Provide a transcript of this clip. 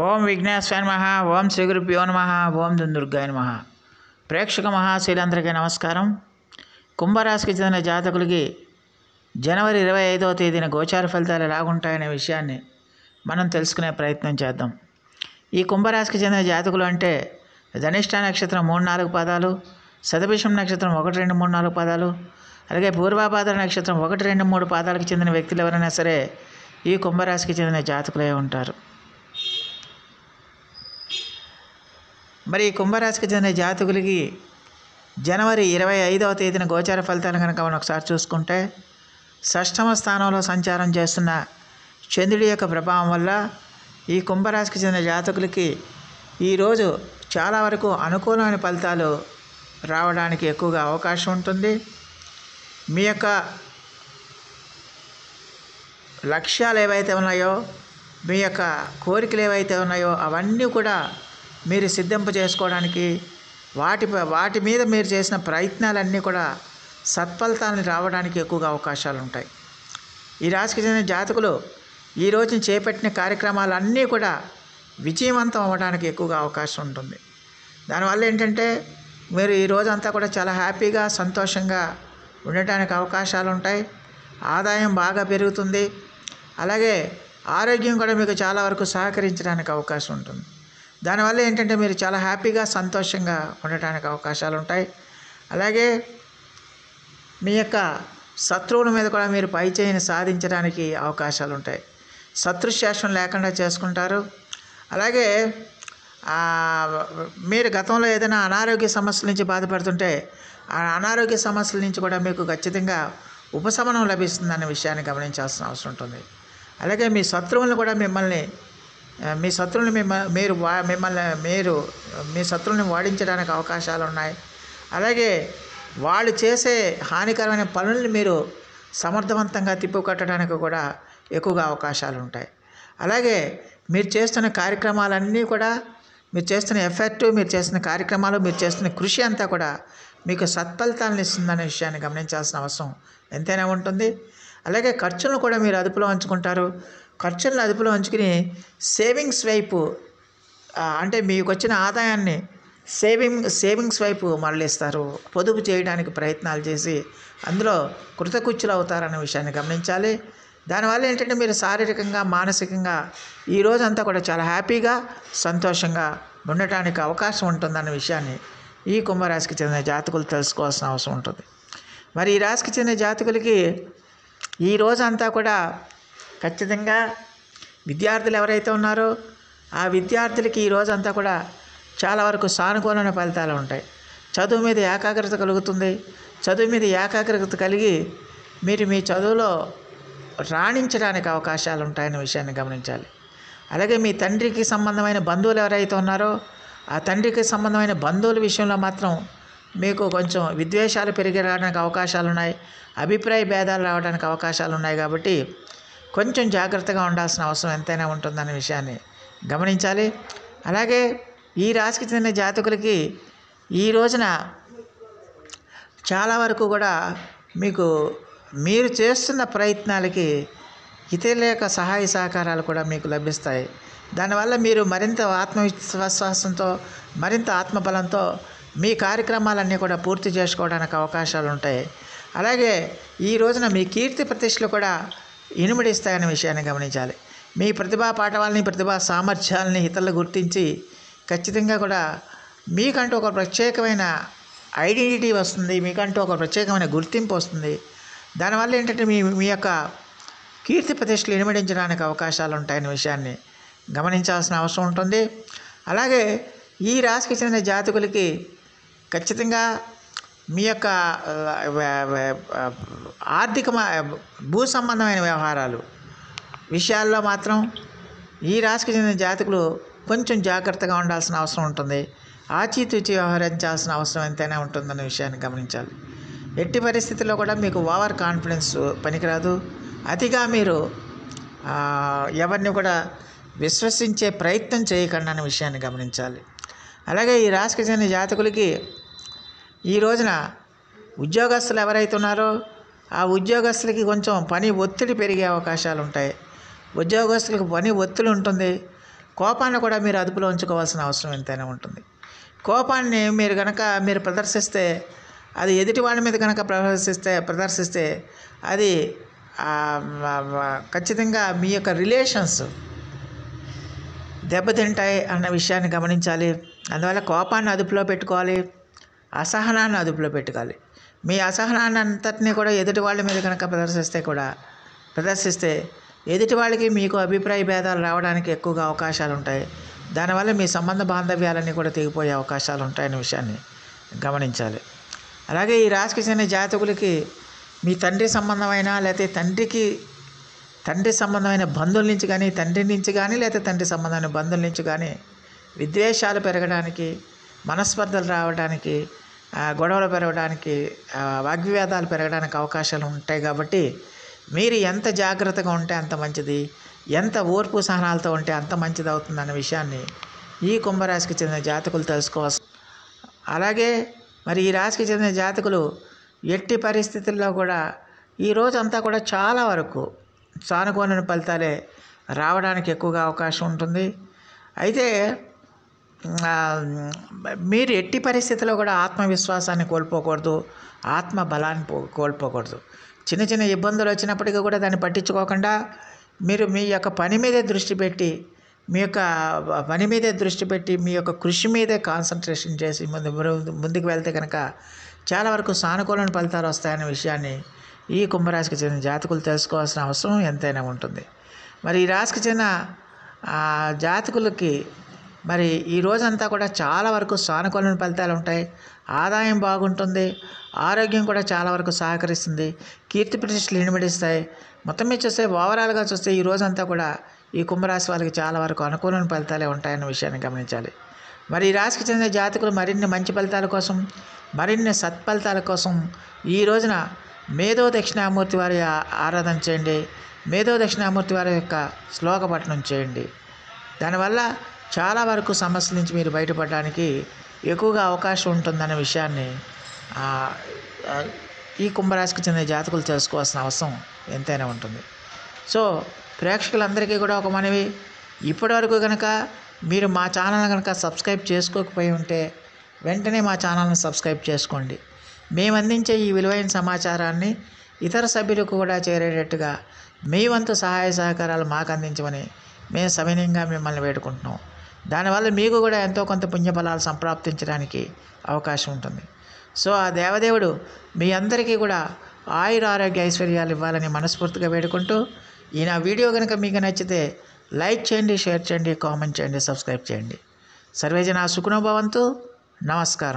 ఓం విఘ్నేశ్వరాయ నమః. ఓం శ్రీ గురుభ్యో నమః. ఓం దుర్గాయ నమః. ప్రేక్షక మహాశీలందరికీ నమస్కారం. కుంభరాశికి చెందిన జాతకులకి జనవరి 25వ తేదీన గోచార ఫలితాలు ఎలాగుంటాయనే విషయాన్ని మనం తెలుసుకునే ప్రయత్నం చేద్దాం. ఈ కుంభరాశికి చెందిన జాతకులు అంటే ధనిష్ట నక్షత్రం 3-4 పాదాలు, శతభిషం నక్షత్రం 1, 2, 3, 4 పాదాలు, అలాగే పూర్వాభాద్ర నక్షత్రం 1, 2, 3 పాదాలకు చెందిన వ్యక్తులు ఎవరైనా సరే ఈ కుంభరాశికి చెందిన జాతకులే ఉంటారు. మరి ఈ కుంభరాశికి చెందిన జాతకులకి జనవరి 25వ తేదీన గోచార ఫలితాలు కనుక మనం ఒకసారి చూసుకుంటే, షష్ఠమ స్థానంలో సంచారం చేస్తున్న చంద్రుడి యొక్క ప్రభావం వల్ల ఈ కుంభరాశికి చెందిన జాతకులకి ఈరోజు చాలా వరకు అనుకూలమైన ఫలితాలు రావడానికి ఎక్కువగా అవకాశం ఉంటుంది. మీ యొక్క లక్ష్యాలు ఏవైతే ఉన్నాయో, మీ యొక్క కోరికలు ఏవైతే ఉన్నాయో అవన్నీ కూడా మీరు సిద్ధింప చేసుకోవడానికి వాటి మీద మీరు చేసిన ప్రయత్నాలన్నీ కూడా సత్ఫలితాలను రావడానికి ఎక్కువగా అవకాశాలు ఉంటాయి. ఈ రాశికి చెందిన జాతకులు ఈ రోజున చేపట్టిన కార్యక్రమాలన్నీ కూడా విజయవంతం అవ్వడానికి ఎక్కువగా అవకాశం ఉంటుంది. దానివల్ల ఏంటంటే మీరు ఈ రోజంతా కూడా చాలా హ్యాపీగా సంతోషంగా ఉండటానికి అవకాశాలు ఉంటాయి. ఆదాయం బాగా పెరుగుతుంది. అలాగే ఆరోగ్యం కూడా మీకు చాలా వరకు సహకరించడానికి అవకాశం ఉంటుంది. దానివల్ల ఏంటంటే మీరు చాలా హ్యాపీగా సంతోషంగా ఉండటానికి అవకాశాలు ఉంటాయి. అలాగే మీ యొక్క శత్రువుల మీద కూడా మీరు పైచేయిని సాధించడానికి అవకాశాలు ఉంటాయి. శత్రుశాసనం లేకుండా చేసుకుంటారు. అలాగే మీరు గతంలో ఏదైనా అనారోగ్య సమస్యల నుంచి బాధపడుతుంటే ఆ అనారోగ్య సమస్యల నుంచి కూడా మీకు ఖచ్చితంగా ఉపశమనం లభిస్తుందనే విషయాన్ని గమనించాల్సిన అవసరం ఉంటుంది. అలాగే మీ శత్రువులను కూడా మీ శత్రువుని వాడించడానికి అవకాశాలు ఉన్నాయి. అలాగే వాళ్ళు చేసే హానికరమైన పనుల్ని మీరు సమర్థవంతంగా తిప్పికొట్టడానికి కూడా ఎక్కువగా అవకాశాలు ఉంటాయి. అలాగే మీరు చేస్తున్న కార్యక్రమాలన్నీ కూడా, మీరు చేస్తున్న ఎఫర్ట్, మీరు చేస్తున్న కార్యక్రమాలు, మీరు చేస్తున్న కృషి అంతా కూడా మీకు సత్ఫలితాలను ఇస్తుందనే విషయాన్ని గమనించాల్సిన అవసరం ఎంతైనా ఉంటుంది. అలాగే ఖర్చులను కూడా మీరు అదుపులో ఉంచుకుంటారు. ఖర్చులను అదుపులో ఉంచుకుని సేవింగ్స్ వైపు, అంటే మీకు వచ్చిన ఆదాయాన్ని సేవింగ్స్ వైపు మరలిస్తారు. పొదుపు చేయడానికి ప్రయత్నాలు చేసి అందులో కృతకృత్యులు అవుతారనే విషయాన్ని గమనించాలి. దానివల్ల ఏంటంటే మీరు శారీరకంగా, మానసికంగా ఈ రోజంతా కూడా చాలా హ్యాపీగా సంతోషంగా ఉండటానికి అవకాశం ఉంటుందన్న విషయాన్ని ఈ కుంభరాశికి చెందిన జాతకులు తెలుసుకోవాల్సిన అవసరం ఉంటుంది. మరి ఈ రాశికి చెందిన జాతకులకి ఈ రోజంతా కూడా ఖచ్చితంగా విద్యార్థులు ఎవరైతే ఉన్నారో ఆ విద్యార్థులకి ఈ రోజంతా కూడా చాలా వరకు సానుకూలమైన ఫలితాలు ఉంటాయి. చదువు మీద ఏకాగ్రత కలుగుతుంది. చదువు మీద ఏకాగ్రత కలిగి మీరు మీ చదువులో రాణించడానికి అవకాశాలు ఉంటాయనే విషయాన్ని గమనించాలి. అలాగే మీ తండ్రికి సంబంధమైన బంధువులు ఎవరైతే ఉన్నారో ఆ తండ్రికి సంబంధమైన బంధువుల విషయంలో మాత్రం మీకు కొంచెం విద్వేషాలు పెరిగడానికి అవకాశాలు ఉన్నాయి. అభిప్రాయ భేదాలు రావడానికి అవకాశాలు ఉన్నాయి. కాబట్టి కొంచెం జాగ్రత్తగా ఉండాల్సిన అవసరం ఎంతైనా ఉంటుందనే విషయాన్ని గమనించాలి. అలాగే ఈ రాశికి చెందిన జాతకులకి ఈ రోజున చాలా వరకు కూడా మీరు చేస్తున్న ప్రయత్నాలకి ఇతరుల యొక్క సహాయ సహకారాలు కూడా మీకు లభిస్తాయి. దానివల్ల మీరు మరింత ఆత్మవిశ్వాసంతో, మరింత ఆత్మబలంతో మీ కార్యక్రమాలన్నీ కూడా పూర్తి చేసుకోవడానికి అవకాశాలు ఉంటాయి. అలాగే ఈ రోజున మీ కీర్తి ప్రతిష్టలు కూడా ఇనుమడిస్తాయనే విషయాన్ని గమనించాలి. మీ ప్రతిభా పాఠవాలని, ప్రతిభా సామర్థ్యాలని ఇతరులు గుర్తించి ఖచ్చితంగా కూడా మీకంటూ ఒక ప్రత్యేకమైన ఐడెంటిటీ వస్తుంది. మీకంటూ ఒక ప్రత్యేకమైన గుర్తింపు వస్తుంది. దానివల్ల ఏంటంటే మీ యొక్క కీర్తి ప్రతిష్టలు ఇనుమడించడానికి అవకాశాలు ఉంటాయనే విషయాన్ని గమనించాల్సిన అవసరం ఉంటుంది. అలాగే ఈ రాశికి చెందిన జాతకులకి ఖచ్చితంగా మీ యొక్క ఆర్థిక భూ సంబంధమైన వ్యవహారాలు విషయాల్లో మాత్రం ఈ రాశికి చెందిన జాతకులు కొంచెం జాగ్రత్తగా ఉండాల్సిన అవసరం ఉంటుంది. ఆచితూచి వ్యవహరించాల్సిన అవసరం ఎంతైనా ఉంటుందనే విషయాన్ని గమనించాలి. ఎట్టి పరిస్థితుల్లో కూడా మీకు ఓవర్ కాన్ఫిడెన్స్ పనికిరాదు. అతిగా మీరు ఎవరిని కూడా విశ్వసించే ప్రయత్నం చేయకండి అనే విషయాన్ని గమనించాలి. అలాగే ఈ రాశికి చెందిన జాతకులకి ఈ రోజున ఉద్యోగస్తులు ఎవరైతే ఉన్నారో ఆ ఉద్యోగస్తులకి కొంచెం పని ఒత్తిడి పెరిగే అవకాశాలు ఉంటాయి. ఉద్యోగస్తులకు పని ఒత్తిడి ఉంటుంది. కోపాన్ని కూడా మీరు అదుపులో ఉంచుకోవాల్సిన అవసరం ఎంతైనా ఉంటుంది. కోపాన్ని మీరు ప్రదర్శిస్తే, అది ఎదుటి వాళ్ళ మీద కనుక ప్రదర్శిస్తే అది ఖచ్చితంగా మీ యొక్క రిలేషన్స్ దెబ్బతింటాయి అన్న విషయాన్ని గమనించాలి. అందువల్ల కోపాన్ని అదుపులో పెట్టుకోవాలి, అసహనాన్ని అదుపులో పెట్టుకోవాలి. మీ అసహనాన్ని అంతటినీ కూడా ఎదుటి వాళ్ళ మీద కనుక ప్రదర్శిస్తే ఎదుటి వాళ్ళకి మీకు అభిప్రాయ భేదాలు రావడానికి ఎక్కువగా అవకాశాలు ఉంటాయి. దానివల్ల మీ సంబంధ బాంధవ్యాలన్నీ కూడా తెగిపోయే అవకాశాలు ఉంటాయనే విషయాన్ని గమనించాలి. అలాగే ఈ రాశికి చెందిన జాతకులకి మీ తండ్రి సంబంధమైన, లేకపోతే తండ్రి సంబంధమైన బంధువుల నుంచి కానీ, తండ్రి నుంచి కానీ, లేకపోతే తండ్రి సంబంధమైన బంధువుల నుంచి కానీ విద్వేషాలు పెరగడానికి, మనస్పర్ధలు రావడానికి, గొడవలు పెరగడానికి, వాగ్వివాదాలు పెరగడానికి అవకాశాలు ఉంటాయి. కాబట్టి మీరు ఎంత జాగ్రత్తగా ఉంటే అంత మంచిది, ఎంత ఓర్పు సహనాలతో ఉంటే అంత మంచిది అవుతుందన్న విషయాన్ని ఈ కుంభరాశికి చెందిన జాతకులు తెలుసుకోవాలి. అలాగే మరి ఈ రాశికి చెందిన జాతకులు ఎట్టి పరిస్థితుల్లో కూడా ఈ రోజంతా కూడా చాలా వరకు సానుకూల ఫలితాలే రావడానికి ఎక్కువగా అవకాశం ఉంటుంది. అయితే మీరు ఎట్టి పరిస్థితుల్లో కూడా ఆత్మవిశ్వాసాన్ని కోల్పోకూడదు, ఆత్మ బలాన్ని కోల్పోకూడదు. చిన్న చిన్న ఇబ్బందులు వచ్చినప్పటికీ కూడా దాన్ని పట్టించుకోకుండా మీరు మీ యొక్క పని మీదే దృష్టి పెట్టి, మీ యొక్క కృషి మీదే కాన్సన్ట్రేషన్ చేసి ముందుకు వెళ్తే కనుక చాలా వరకు సానుకూల ఫలితాలు వస్తాయనే విషయాన్ని ఈ కుంభరాశికి చెందిన జాతకులు తెలుసుకోవాల్సిన అవసరం ఎంతైనా ఉంటుంది. మరి ఈ రాశికి చెందిన జాతకులకి మరి ఈ రోజంతా కూడా చాలా వరకు సానుకూల ఫలితాలు ఉంటాయి. ఆదాయం బాగుంటుంది, ఆరోగ్యం కూడా చాలా వరకు సహకరిస్తుంది, కీర్తి ప్రతిష్టలు ఇనుమడిస్తాయి. మొత్తం మీద చూస్తే ఓవరాల్గా చూస్తే ఈ రోజంతా కూడా ఈ కుంభరాశి వాళ్ళకి చాలా వరకు అనుకూలమైన ఫలితాలే ఉంటాయన్న విషయాన్ని గమనించాలి. మరి ఈ రాశికి చెందిన జాతకులు మరిన్ని మంచి ఫలితాల కోసం, మరిన్ని సత్ఫలితాల కోసం ఈ రోజున మేధో దక్షిణామూర్తి వారి ఆరాధన చేయండి. మేధో దక్షిణామూర్తి వారి యొక్క శ్లోక పఠనం చేయండి. దానివల్ల చాలా వరకు సమస్యల నుంచి మీరు బయటపడడానికి ఎక్కువగా అవకాశం ఉంటుందనే విషయాన్ని ఈ కుంభరాశికి చెందిన జాతకులు తెలుసుకోవాల్సిన అవసరం ఎంతైనా ఉంటుంది. సో ప్రేక్షకులందరికీ కూడా ఒక మనవి, ఇప్పటివరకు కనుక మీరు మా ఛానల్ కనుక సబ్స్క్రైబ్ చేసుకోకపోయి ఉంటే వెంటనే మా ఛానల్ని సబ్స్క్రైబ్ చేసుకోండి. మేము అందించే ఈ విలువైన సమాచారాన్ని ఇతర సభ్యులకు కూడా చేరేటట్టుగా మీ వంతు సహాయ సహకారాలు మాకు అందించమని మేము సవినయంగా మిమ్మల్ని వేడుకుంటున్నాం. దానివల్ల మీకు కూడా ఎంతో కొంత పుణ్యఫలాలు సంప్రాప్తించడానికి అవకాశం ఉంటుంది. సో ఆ దేవదేవుడు మీ అందరికీ కూడా ఆయుర ఆరోగ్య ఐశ్వర్యాలు ఇవ్వాలని మనస్ఫూర్తిగా వేడుకుంటూ, ఈ నా వీడియో కనుక మీకు నచ్చితే లైక్ చేయండి, షేర్ చేయండి, కామెంట్ చేయండి, సబ్స్క్రైబ్ చేయండి. సర్వేజన సుఖినో భవంతు. నమస్కారం.